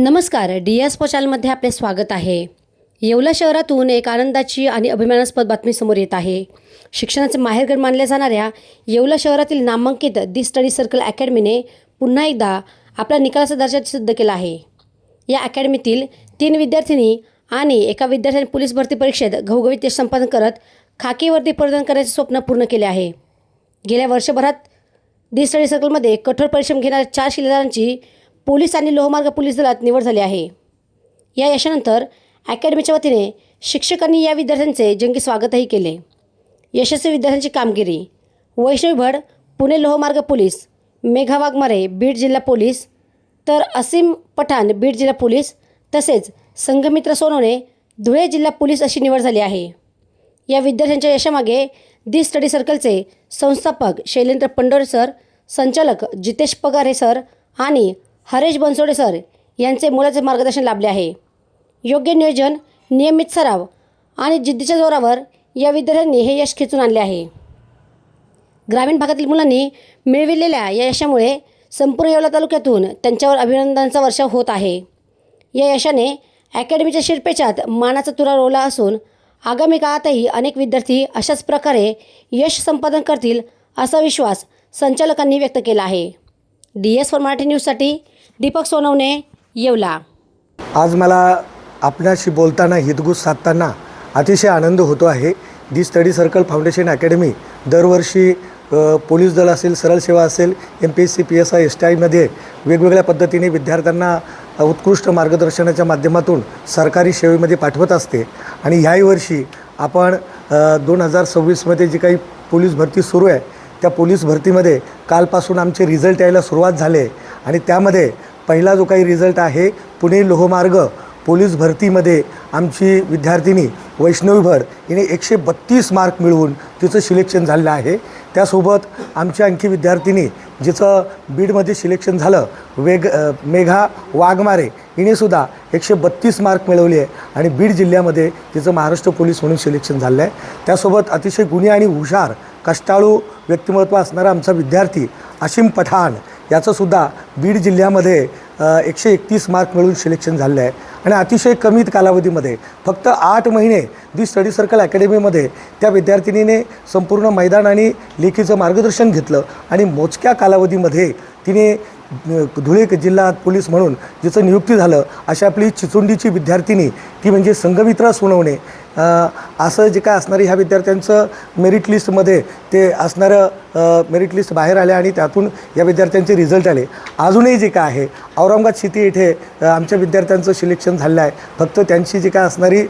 नमस्कार, डी.एस.पो चॅनलमध्ये आपले स्वागत आहे. येवला शहरातून एक आनंदाची आणि अभिमानास्पद बातमी समोर येत आहे. शिक्षणाचे माहेरघर मानल्या जाणाऱ्या येवला शहरातील नामांकित दी स्टडी सर्कल अकॅडमीने पुन्हा एकदा आपला निकालाचा दर्जा सिद्ध केला आहे. या अकॅडमीतील 3 विद्यार्थिनी आणि एका विद्यार्थ्याने पोलीस भरती परीक्षेत घवघवीत यश संपादन करत खाकी वर्दी परिधान करण्याचे स्वप्न पूर्ण केले आहे. गेल्या वर्षभरात दी स्टडी सर्कलमध्ये कठोर परिश्रम घेणाऱ्या 4 शिलेदारांची पोलीस आणि लोहमार्ग पोलीस दलात निवड झाली आहे. या यशानंतर अकॅडमीच्या वतीने शिक्षकांनी या विद्यार्थ्यांचे जंगी स्वागतही केले. यशस्वी विद्यार्थ्यांची कामगिरी: वैष्णवी भड, पुणे लोहमार्ग पोलीस; मेघा वाघमारे, बीड जिल्हा पोलीस; तर असीम पठाण, बीड जिल्हा पोलीस; तसेच संघमित्र सोनवणे, धुळे जिल्हा पोलीस अशी निवड झाली आहे. या विद्यार्थ्यांच्या यशामागे दी स्टडी सर्कलचे संस्थापक शैलेंद्र पंडोरे सर, संचालक जितेश पगारे सर आणि हरेश बनसोडे सर यांचे मोलाचे मार्गदर्शन लाभले आहे. योग्य नियोजन, नियमित सराव आणि जिद्दीच्या जोरावर या विद्यार्थ्यांनी हे यश खेचून आणले आहे. ग्रामीण भागातील मुलांनी मिळविलेल्या या यशामुळे संपूर्ण येवला तालुक्यातून त्यांच्यावर अभिनंदनाचा वर्षाव होत आहे. या यशाने अकॅडमीच्या शिरपेचात मानाचा तुरा रोवला असून आगामी काळातही अनेक विद्यार्थी अशाच प्रकारे यश संपादन करतील असा विश्वास संचालकांनी व्यक्त केला आहे. डी.एस. मराठी न्यूजसाठी दीपक सोनवणे, येवला. आज मला आपणाशी बोलताना हितगुज साधताना अतिशय आनंद होतो आहे. दी स्टडी सर्कल फाउंडेशन अकॅडमी दरवर्षी पोलीस दल असेल, सरळ सेवा असेल, MPSC, PSI, STIमध्ये वेगवेगळ्या पद्धतीने विद्यार्थ्यांना उत्कृष्ट मार्गदर्शनाच्या माध्यमातून सरकारी सेवेमध्ये पाठवत असते. आणि ह्याही वर्षी आपण 2026मध्ये जी काही पोलीस भरती सुरू आहे त्या पोलीस भरतीमध्ये कालपासून आमचे रिझल्ट यायला सुरुवात झाली आहे. आणि त्यामध्ये पहिला जो काही रिझल्ट आहे, पुणे लोहमार्ग पोलीस भरतीमध्ये आमची विद्यार्थिनी वैष्णवी भड हिने 132 मार्क मिळवून तिचं सिलेक्शन झालेलं आहे. त्यासोबत आमची आणखी विद्यार्थिनी जिचं बीडमध्ये सिलेक्शन झालं, मेघा वाघमारे हिनेसुद्धा 132 मार्क मिळवले आहे आणि बीड जिल्ह्यामध्ये तिचं महाराष्ट्र पोलीस म्हणून सिलेक्शन झालं आहे. त्यासोबत अतिशय गुणी आणि हुशार कष्टाळू व्यक्तिमत्व असणारा आमचा विद्यार्थी असीम पठाण याचंसुद्धा बीड जिल्ह्यामध्ये 131 मार्क मिळवून सिलेक्शन झालं आहे. आणि अतिशय कमी कालावधीमध्ये फक्त 8 महिने दी स्टडी सर्कल अकॅडमीमध्ये त्या विद्यार्थिनीने संपूर्ण मैदान आणि लेखीचं मार्गदर्शन घेतलं आणि मोजक्या कालावधीमध्ये तिने धुळे जिल्हा पोलीस म्हणून जिचं नियुक्ती झालं अशा आपली चिचोंडीची विद्यार्थिनी ती म्हणजे संघमित्रा सोनवणे असं जे काय असणारे ह्या विद्यार्थ्यांचं मेरिट लिस्टमध्ये ते असणारं मेरिट लिस्ट बाहेर आले आणि त्यातून या विद्यार्थ्यांचे रिझल्ट आले. अजूनही जे काय आहे औरंगाबाद सिटी येथे आमच्या विद्यार्थ्यांचं सिलेक्शन झालं आहे. फक्त त्यांची जी काय असणारी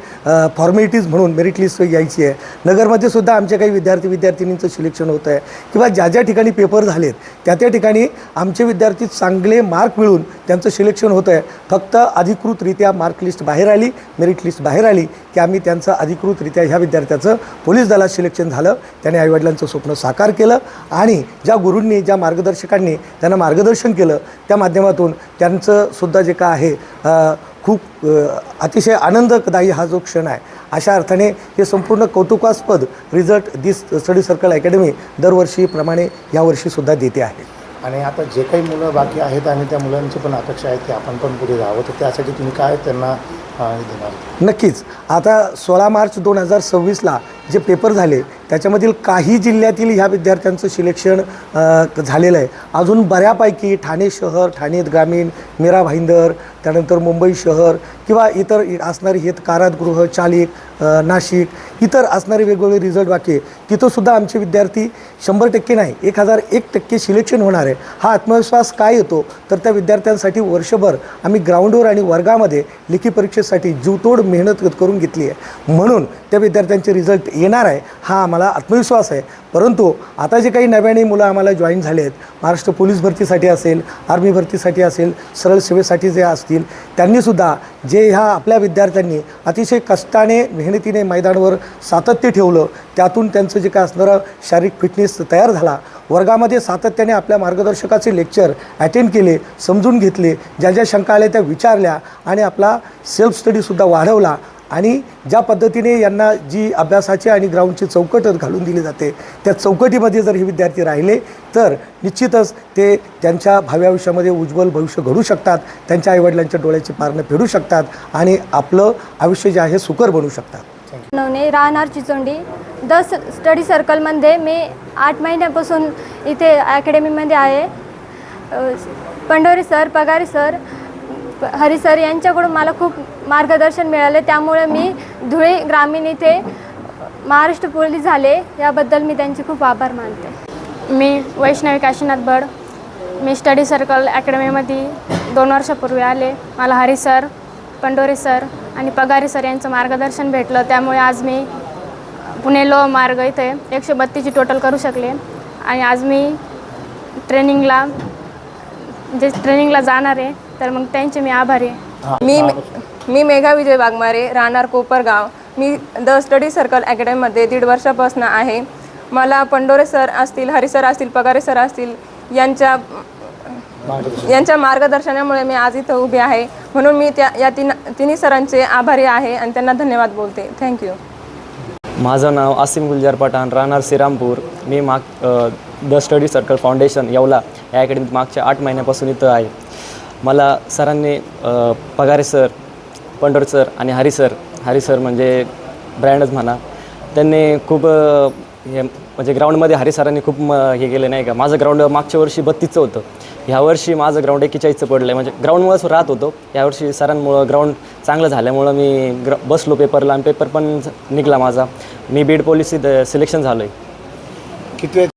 फॉर्मॅलिटीज म्हणून मेरिट लिस्ट यायची आहे. नगरमध्ये सुद्धा आमच्या काही विद्यार्थिनींचं सिलेक्शन होतं आहे किंवा ज्या ज्या ठिकाणी पेपर झालेत त्या त्या ठिकाणी आमचे विद्यार्थी चांगले मार्क मिळून त्यांचं सिलेक्शन होतं आहे. फक्त अधिकृतरित्या मार्क लिस्ट बाहेर आली, मेरिट लिस्ट बाहेर आली की आम्ही त्यांचं अधिकृतरित्या ह्या विद्यार्थ्याचं पोलीस दलात सिलेक्शन झालं. त्याने आईवडिलांचं स्वप्न साकार केलं आणि ज्या गुरूंनी, ज्या मार्गदर्शकांनी त्यांना मार्गदर्शन केलं त्या माध्यमातून त्यांचंसुद्धा जे काय आहे खूप अतिशय आनंददायी हा जो क्षण आहे. अशा अर्थाने हे संपूर्ण कौतुकास्पद रिझल्ट दी स्टडी सर्कल अकॅडमी दरवर्षीप्रमाणे यावर्षीसुद्धा देते आहे. आणि आता जे काही मुलं बाकी आहेत आणि त्या मुलांची पण अपेक्षा आहेत की आपण पण पुढे जावं, तर त्यासाठी तुम्ही काय त्यांना देणार? नक्कीच. आता 16 मार्च 2026ला जे पेपर झाले त्याच्यामधील काही जिल्ह्यातील ह्या विद्यार्थ्यांचं सिलेक्शन झालेलं आहे. अजून बऱ्यापैकी ठाणे शहर, ठाणे ग्रामीण, मीरा भाईंदर, त्यानंतर मुंबई शहर किंवा इतर असणारी हे कारागृह, चालिक, नाशिक, इतर असणारे वेगवेगळे रिझल्ट बाकी तिथंसुद्धा आमचे विद्यार्थी 100% नाही 1001% सिलेक्शन होणार आहे. हा आत्मविश्वास काय येतो तर त्या विद्यार्थ्यांसाठी वर्षभर आम्ही ग्राउंडवर आणि वर्गामध्ये लेखी परीक्षेसाठी जीवतोड मेहनत करून घेतली आहे. म्हणून त्या विद्यार्थ्यांचे रिझल्ट येणार आहे हा आम्हाला आत्मविश्वास आहे. परंतु आता जे काही नव्याने मुलं आम्हाला जॉईन झाले आहेत, महाराष्ट्र पोलीस भरतीसाठी असेल, आर्मी भरतीसाठी असेल, सरळ सेवेसाठी जे असतील, त्यांनीसुद्धा जे ह्या आपल्या विद्यार्थ्यांनी अतिशय कष्टाने मेहनतीने मैदानावर सातत्य ठेवलं त्यातून त्यांचं जे काय असणारं शारीरिक फिटनेस तयार झाला. वर्गामध्ये सातत्याने आपल्या मार्गदर्शकाचे लेक्चर अटेंड केले, समजून घेतले, ज्या ज्या शंका आल्या त्या विचारल्या आणि आपला सेल्फ स्टडीसुद्धा वाढवला. आणि ज्या पद्धतीने यांना जी अभ्यासाची आणि ग्राउंडची चौकट घालून दिली जाते त्या चौकटीमध्ये जर हे विद्यार्थी राहिले तर निश्चितच ते त्यांच्या भावी आयुष्यामध्ये उज्ज्वल भविष्य घडू शकतात, त्यांच्या आईवडिलांच्या डोळ्याची पारणं फेडू शकतात आणि आपलं आयुष्य जे आहे सुकर बनवू शकतात. नवने राहणार चिचोंडी. द स्टडी सर्कलमध्ये मी 8 महिन्यापासून इथे अकॅडमीमध्ये आहे. Pandhore sir, Pagare sir, Hari sir यांच्याकडून मला खूप मार्गदर्शन मिळाले. त्यामुळे मी धुळे ग्रामीण इथे महाराष्ट्र पोलीस झाले. याबद्दल मी त्यांचे खूप आभार मानते. मी वैष्णवी काशीनाथ बड. मी स्टडी सर्कल अकॅडमीमध्ये 2 वर्षापूर्वी आले. मला हरी सर, पंढोरे सर आणि पगारे सर यांचं मार्गदर्शन भेटलं. त्यामुळे आज मी पुणे लो मार्ग इथे 132ची टोटल करू शकले. आणि आज मी ट्रेनिंगला जाणार आहे, तर मग त्यांचे मी आभारी आहे. मी मेघा विजय वाघमारे, राहणार कोपरगाव. मी द स्टडी सर्कल अकॅडमीमध्ये 1.5 वर्षापासून आहे. मला पंढोरे सर असतील, हरी सर असतील, पगारे सर असतील यांच्या मार्गदर्शनामुळे मी आज इथं उभी आहे. म्हणून मी या तिन्ही सरांचे आभारी आहे आणि त्यांना धन्यवाद बोलते. थँक्यू. माझं नाव आसिम गुलजार पठाण, राहणार श्रीरामपूर. मी the study circle foundation Yeola या अकॅडमीत मागच्या 8 महिन्यापासून इथं आहे. मला सरांनी पगारे सर, पंढोरे सर आणि हरी सर म्हणजे ब्रँडच म्हणा, त्यांनी खूप हे म्हणजे ग्राउंडमध्ये हरी सरांनी खूप हे केलं नाही का. माझं ग्राउंड मागच्या वर्षी 32चं होतं, ह्यावर्षी माझं ग्राउंड 41चं पडलं आहे. म्हणजे ग्राउंडमुळंच राहत होतो. यावर्षी सरांमुळं ग्राउंड चांगलं झाल्यामुळं मी बसलो पेपरला आणि पेपर पण निघाला माझा. मी बीड पोलिस सिलेक्शन झालो आहे. किती